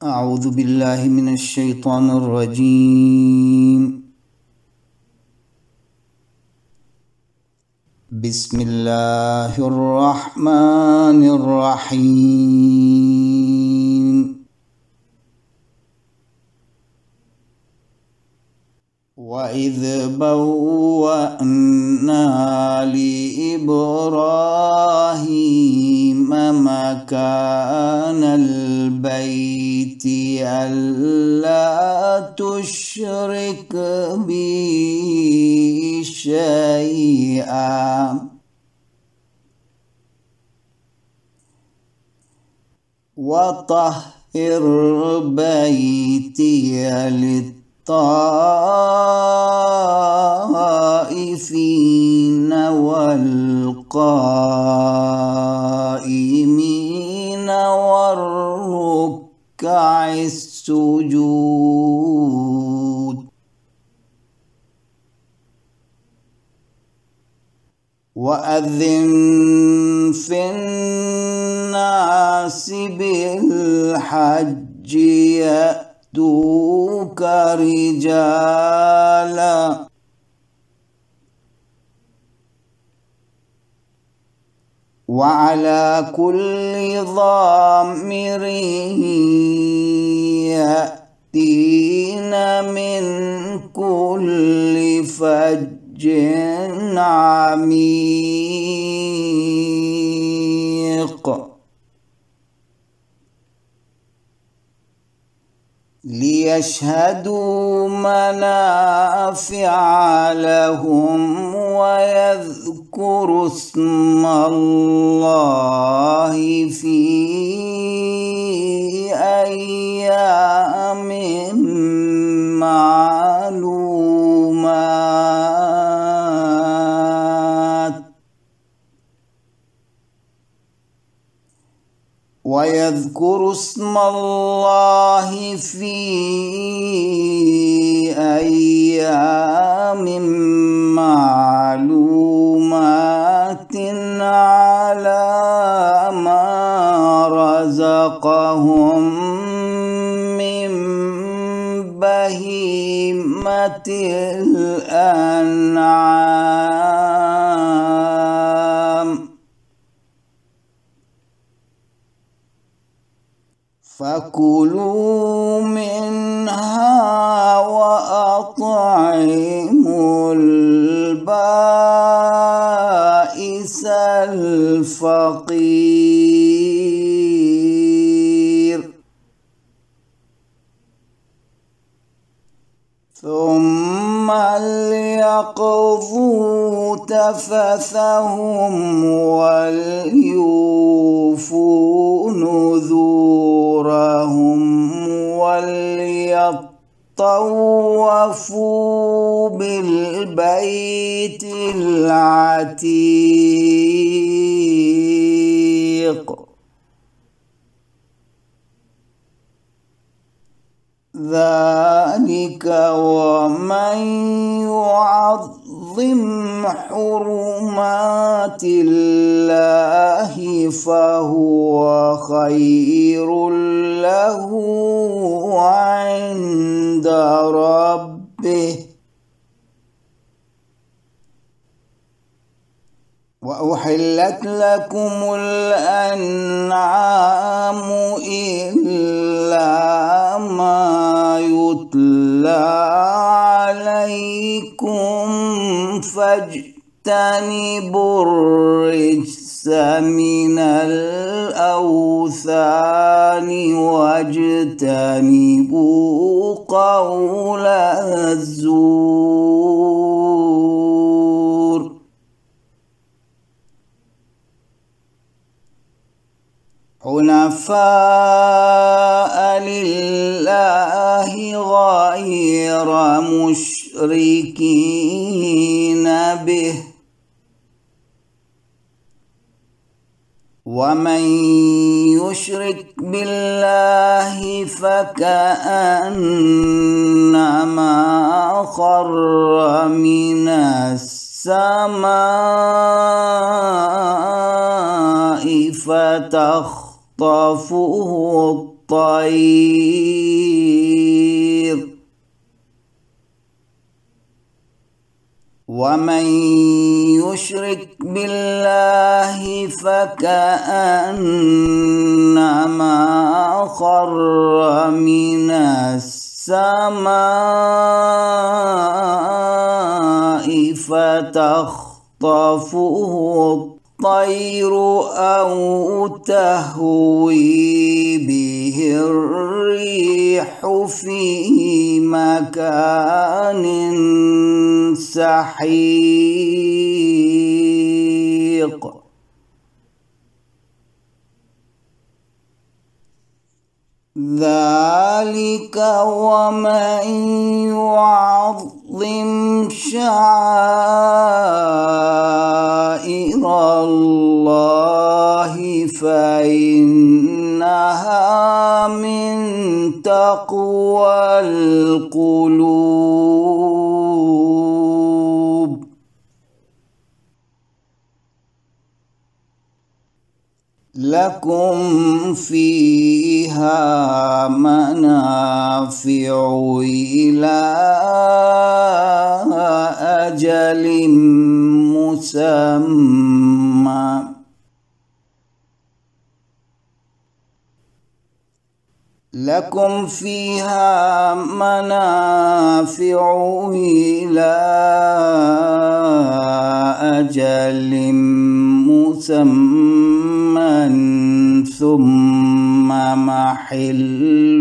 أعوذ بالله من الشيطان الرجيم. بسم الله الرحمن الرحيم. وإذ بوأنا لإبراهيم مكان البيت ألا تشرك بي شيئا وطهر بيتي للطائفين والقائمين والركع السجود. وأذن في الناس بالحج يأتوك رجالا وعلى كل ضامر يأتين من كل فج عميق ليشهدوا منافع لهم ويذكروا اسم الله في أيام معلومات. ويذكروا اسم الله في أيام معلومات على ما رزقهم من بهيمة الأنعام. فكلوا منها وأطعموا البائس الفقير ثم ليقضوا تفثهم وليوفوا نذورهم وليطوفوا بالبيت العتيق. ذلك ومن يعظم حرمات الله فهو خير له عند ربه. وأحلت لكم الأنعام إلا ما يتلى عليكم فاجتنبوا الرجس من الأوثان واجتنبوا قول الزور. حنفاء لله غير مشركين به ومن يشرك بالله فكأنما خر من السماء فتخطفه الطير ومن يشرك بالله فكأنما خر من السماء فتخطفه الطير أو تهوي به الريح في مكان سحيق ذلك ومن يعظم شعائر الله فإنها من تقوى القلوب لكم فيها منافع إلى أجل مسمى لكم فيها منافع إلى أجل مسمى ثم محل